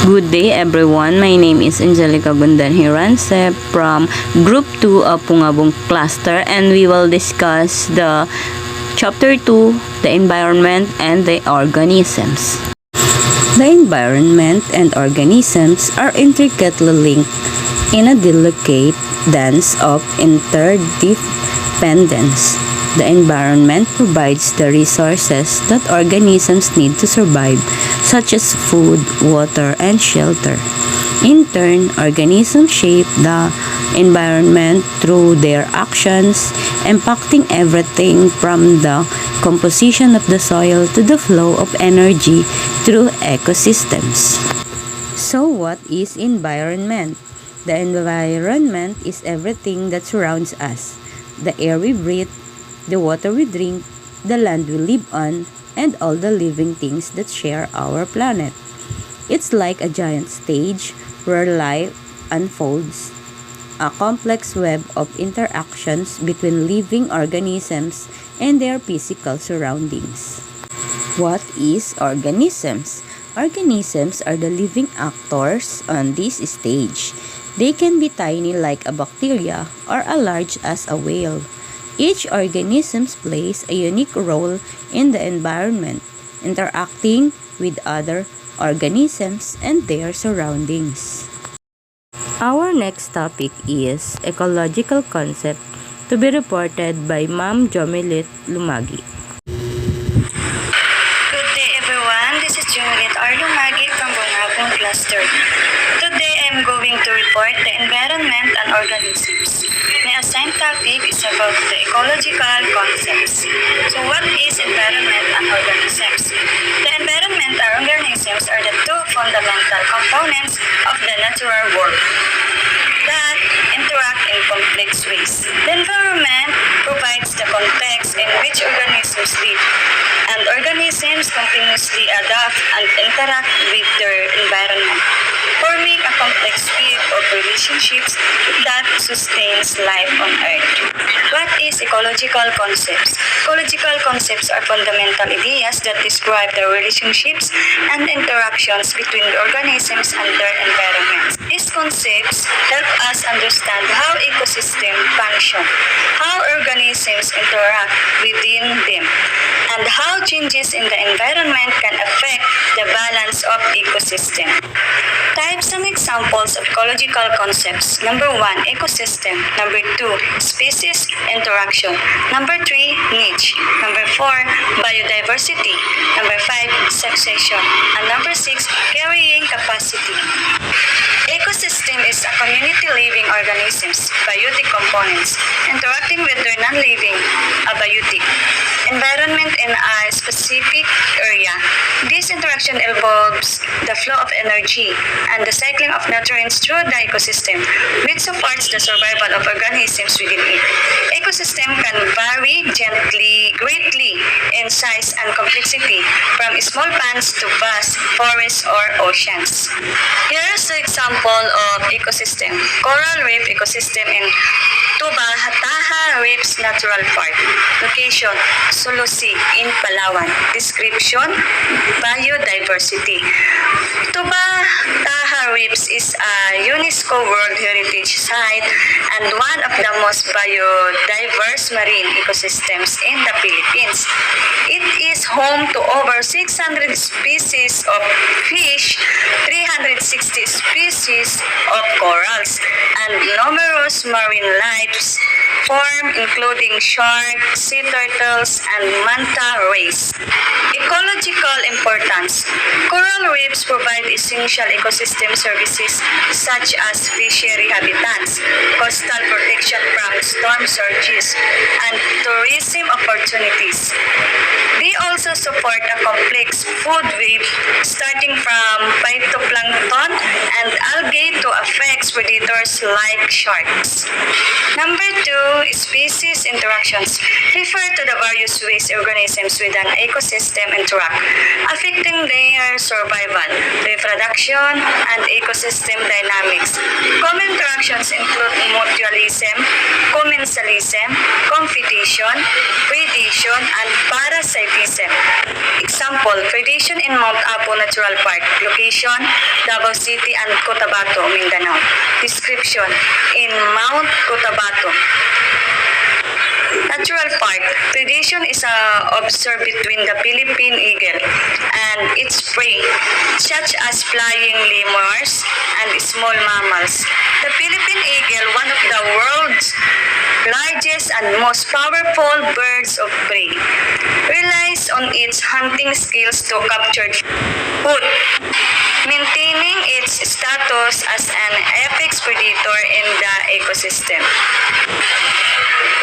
Good day everyone, my name is Angelica Bundan-Hirance from Group 2 of Pungabong Cluster, and we will discuss the Chapter 2, the environment and the organisms. The environment and organisms are intricately linked in a delicate dance of interdependence. The environment provides the resources that organisms need to survive, such as food, water, and shelter. In turn, organisms shape the environment through their actions, impacting everything from the composition of the soil to the flow of energy through ecosystems. So what is environment? The environment is everything that surrounds us: the air we breathe, the water we drink, the land we live on, and all the living things that share our planet. It's like a giant stage where life unfolds, a complex web of interactions between living organisms and their physical surroundings. What is organisms? Organisms are the living actors on this stage. They can be tiny like a bacteria or as large as a whale. Each organism plays a unique role in the environment, interacting with other organisms and their surroundings. Our next topic is ecological concept, to be reported by Ma'am Jomelit Lumagi. Good day everyone, this is Jomelit R. Lumagi from Pungabong Cluster. Today I am going to report the environment and organisms. My assigned topic is about the ecological concepts. So what is environment and organisms? The environment and organisms are the two fundamental components of the natural world that interact in complex ways. The environment provides the context in which organisms live, and organisms continuously adapt and interact with their environment, forming a complex web of relationships that sustains life on Earth. What is ecological concepts? Ecological concepts are fundamental ideas that describe the relationships and interactions between the organisms and their environments. These concepts help us understand how ecosystems function, how organisms interact within them, and how changes in the environment can affect the balance of ecosystem. Types and examples of ecological concepts. Number 1, ecosystem. Number 2, species interaction. Number 3, niche. Number 4, biodiversity. Number 5, succession. And number 6, carrying capacity. Ecosystem is a community living organisms, biotic components, interacting with their non-living, abiotic, environment in a specific area. This interaction involves the flow of energy and the cycling of nutrients through the ecosystem, which supports the survival of organisms within it. Ecosystem can vary greatly in size and complexity, from small ponds to vast forests or oceans. Here's an example of ecosystem. Coral reef ecosystem in Taha Reefs Natural Park. Location, Sulusi in Palawan. Description, biodiversity. Taha Reefs is a UNESCO World Heritage Site and one of the most biodiverse marine ecosystems in the Philippines. It is home to over 600 species of fish, 360 species of corals, and numerous marine life forms including sharks, sea turtles, and manta rays. Ecological importance. Coral reefs provide essential ecosystem services such as fishery habitats, coastal protection from storm surges, and tourism opportunities. They also support a complex food web starting from phytoplankton and algae to affect predators like sharks. Number 2, species interactions refer to the various ways organisms within an ecosystem interact, affecting their survival, reproduction, and ecosystem dynamics. Common interactions include mutualism, commensalism, competition, predation, and parasitism. Example, predation in Mount Apo Natural Park. Location, Davao City and Cotabato, Mindanao. Description, in Mount Cotabato. Natural Park. Predation is observed between the Philippine eagle and its prey, such as flying lemurs and small mammals. The Philippine eagle, one of the world's largest and most powerful birds of prey, relies on its hunting skills to capture food, maintaining its status as an apex predator in the ecosystem.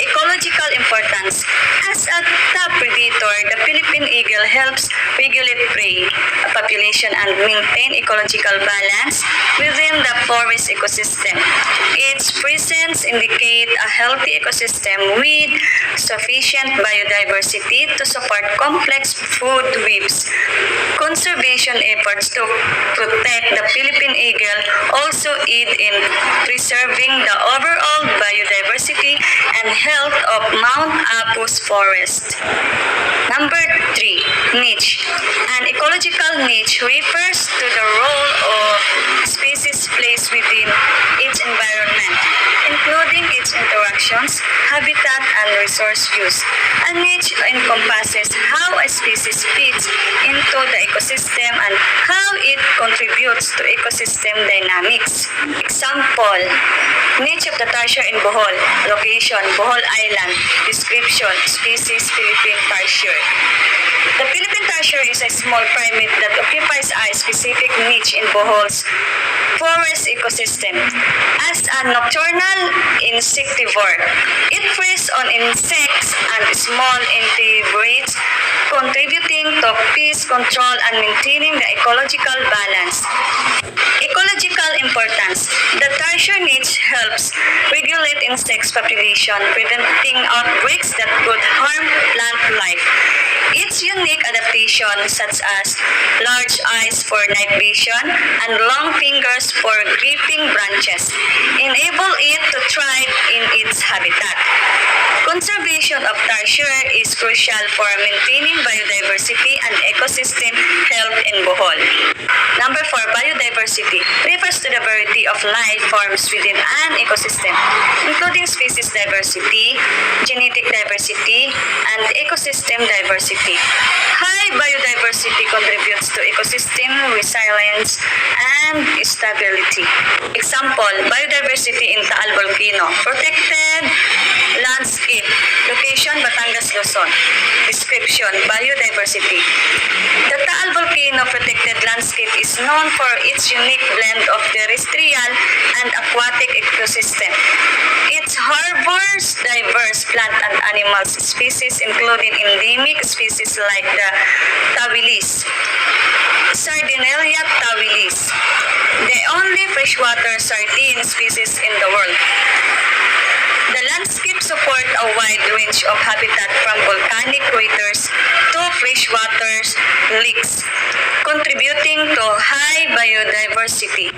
Ecological importance. As a top predator, the Philippine eagle helps regulate prey population and maintain ecological balance within the forest ecosystem. Its presence indicates a healthy ecosystem with sufficient biodiversity to support complex food webs. Conservation efforts to protect the Philippine eagle also aid in preserving the overall biodiversity and health of Mount Apo's forest. Number 3, niche. An ecological niche refers to the role of species plays within its environment, including its interactions, habitat, and resource use. A niche encompasses how a species fits into the ecosystem and how it contributes to ecosystem dynamics. Example, niche of the tarsier in Bohol. Location, Bohol Island. Description, species, Philippine tarsier. The Philippine tarsier is a small primate that occupies a specific niche in Bohol's forest ecosystem. As a nocturnal insectivore, it feeds on insects and small invertebrates, contributing to pest control and maintaining the ecological balance. Ecological importance. The tarsier niche helps regulate insects population, preventing outbreaks that could harm plant life. Its unique adaptations, such as large eyes for night vision and long fingers for gripping branches, enable it to thrive in its habitat. Conservation of tarsier is crucial for maintaining biodiversity and ecosystem health in Bohol. Number 4, biodiversity refers to the variety of life forms within an ecosystem, including species diversity, genetic diversity, and ecosystem diversity. High biodiversity contributes to ecosystem resilience and stability. Example, biodiversity in Taal Volcano, protected landscape, location Batangas, Luzon. Description, biodiversity. The Taal Volcano protected landscape is known for its unique blend of terrestrial and aquatic ecosystem. It harbors diverse plant and animal species, including endemic species like the tawilis, Sardinella tawilis, the only freshwater sardine species in the world. The landscape support a wide range of habitat from volcanic craters to freshwater lakes, contributing to high biodiversity.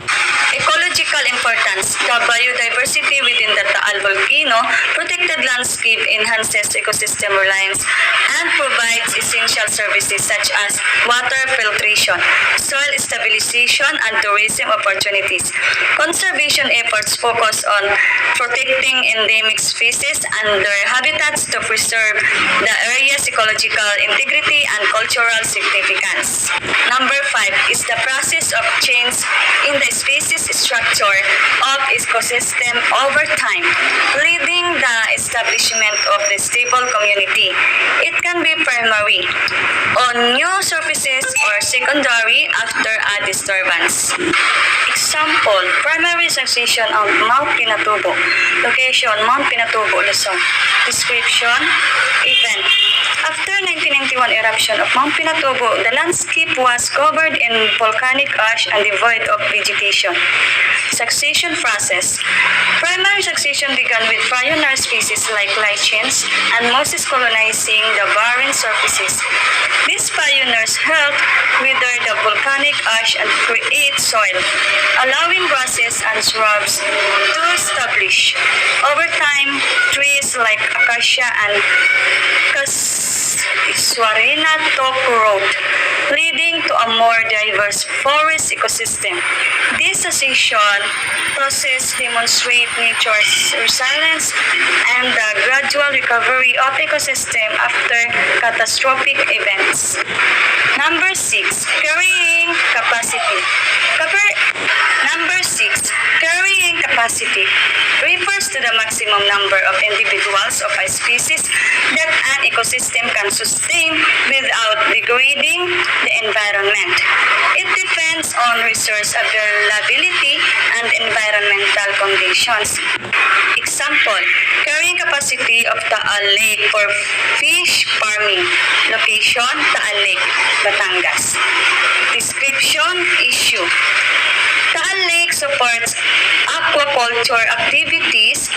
Ecological importance. The biodiversity within the Taal Volcano protected landscape enhances ecosystem reliance and provides essential services such as water filtration, soil stabilization, and tourism opportunities. Conservation efforts focus on protecting endemic species and their habitats to preserve the area's ecological integrity and cultural significance. Number 5 is the process of change in the species structure of ecosystem over time, leading the establishment of the stable community. It can be primary on new surfaces or secondary after a disturbance. Example, primary succession of Mount Pinatubo. Location, Mount Pinatubo, Luzon. Description, event. After 1991 eruption of Mount Pinatubo, the landscape was covered in volcanic ash and devoid of vegetation. Succession process. Primary succession began with pioneer species like lichens and mosses colonizing the barren surfaces. These pioneers helped wither the volcanic ash and create soil, allowing grasses and shrubs to establish. Over time, trees like acacia and casuarina took root, leading to a more diverse forest ecosystem. This succession process demonstrates nature's resilience and the gradual recovery of ecosystem after catastrophic events. Number 6, carrying capacity. Number 6, carrying capacity refers to the maximum number of individuals of a species that an ecosystem can sustain without degrading the environment. It depends on resource availability and environmental conditions. Example, carrying capacity of Taal Lake for fish farming. Location, Taal Lake, Batangas. Description, issue. Taal Lake supports aquaculture activities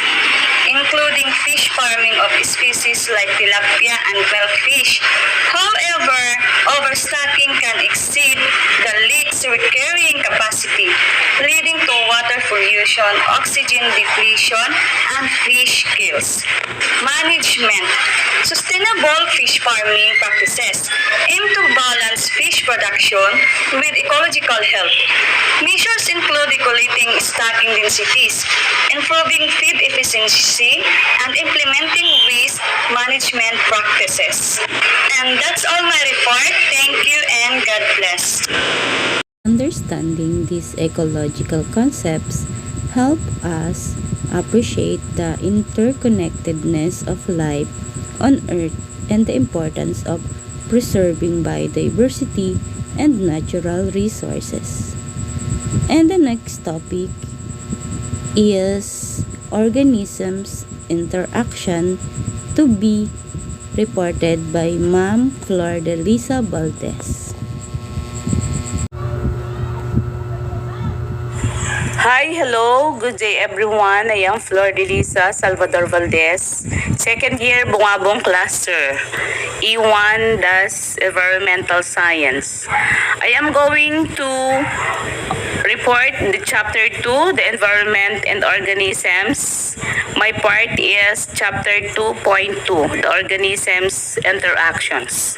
including fish farming of species like tilapia and milkfish. However, overstocking can exceed the lake's carrying capacity, leading to water pollution, oxygen depletion, and fish kills. Management. Sustainable fish farming practices aim to balance fish production with ecological health. Measures include regulating stocking densities, improving feed efficiency, and implementing waste management practices. And that's all my report. Thank you and God bless. Understanding these ecological concepts help us appreciate the interconnectedness of life on Earth and the importance of preserving biodiversity and natural resources. And the next topic is organisms interaction, to be reported by Ma'am Flor de Lisa Valdez. Hi, hello, good day everyone. I am Flor de Lisa Salvador Valdez, second year Bungabong Cluster, E1 das Environmental Science. I am going to report the chapter 2, the environment and organisms. My part is chapter 2.2, the organisms interactions.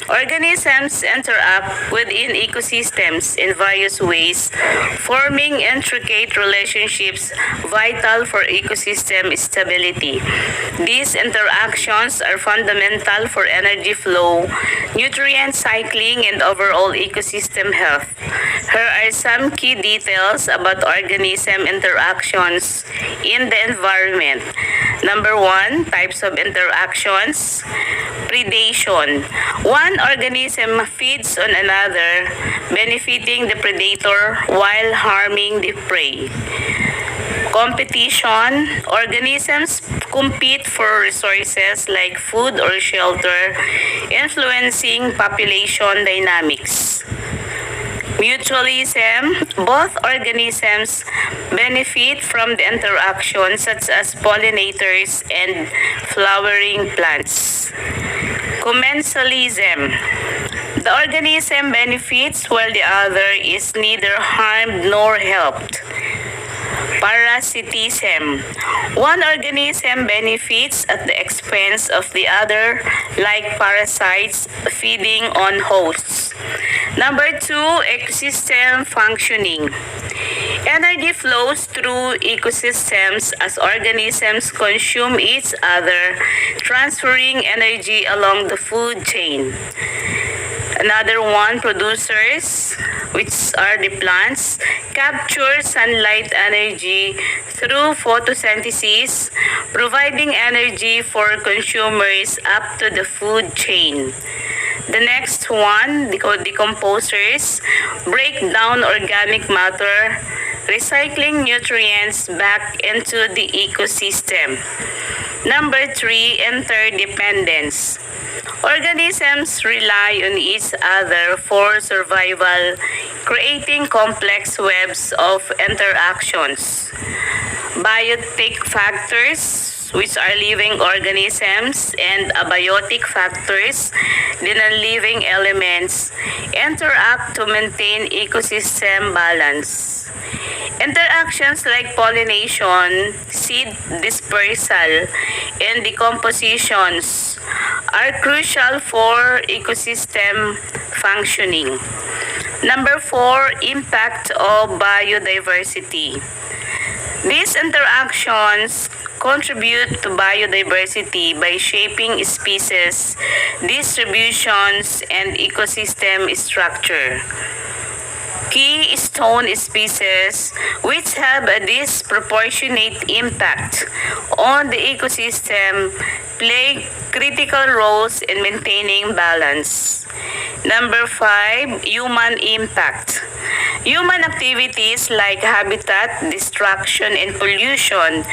Organisms interact within ecosystems in various ways, forming intricate relationships vital for ecosystem stability. These interactions are fundamental for energy flow, nutrient cycling, and overall ecosystem health. Here are some key details about organism interactions in the environment. Number 1, types of interactions. Predation. One organism feeds on another, benefiting the predator while harming the prey. Competition. Organisms compete for resources like food or shelter, influencing population dynamics. Mutualism. Both organisms benefit from the interaction, such as pollinators and flowering plants. Commensalism. The organism benefits while the other is neither harmed nor helped. Parasitism. One organism benefits at the expense of the other, like parasites feeding on hosts. Number 2, ecosystem functioning. Energy flows through ecosystems as organisms consume each other, transferring energy along the food chain. Another one, producers, which are the plants, capture sunlight energy through photosynthesis, providing energy for consumers up to the food chain. The next one, the decomposers, break down organic matter, recycling nutrients back into the ecosystem. Number 3, interdependence. Organisms rely on each other for survival, creating complex webs of interactions. Biotic factors, which are living organisms, and abiotic factors, the non-living elements, interact to maintain ecosystem balance. Interactions like pollination, seed dispersal, and decompositions are crucial for ecosystem functioning. Number 4, impact of biodiversity. These interactions contribute to biodiversity by shaping species, distributions, and ecosystem structure. Keystone species, which have a disproportionate impact on the ecosystem, play critical roles in maintaining balance. Number 5, human impact. Human activities like habitat destruction and pollution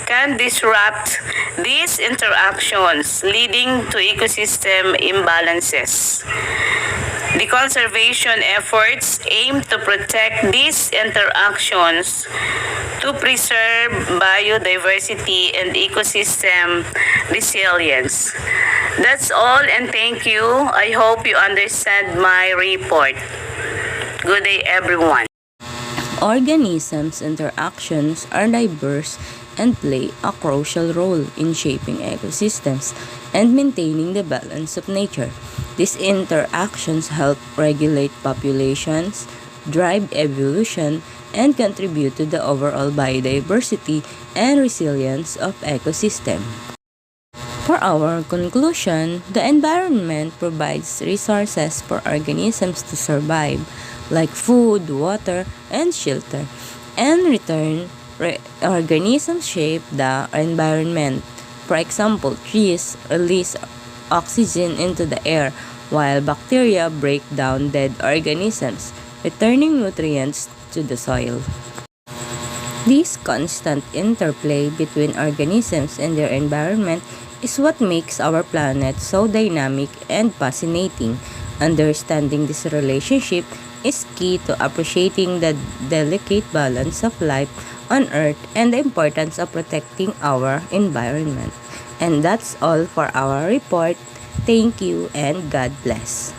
can disrupt these interactions, leading to ecosystem imbalances. The conservation efforts aim to protect these interactions to preserve biodiversity and ecosystem resilience. That's all, and thank you. I hope you understand my report. Good day, everyone. Organisms' interactions are diverse and play a crucial role in shaping ecosystems and maintaining the balance of nature. These interactions help regulate populations, drive evolution, and contribute to the overall biodiversity and resilience of ecosystem. For our conclusion, the environment provides resources for organisms to survive, like food, water, and shelter. In return, organisms shape the environment. For example, trees release oxygen into the air, while bacteria break down dead organisms, returning nutrients to the soil. This constant interplay between organisms and their environment is what makes our planet so dynamic and fascinating. Understanding this relationship is key to appreciating the delicate balance of life on Earth and the importance of protecting our environment. And that's all for our report. Thank you and God bless.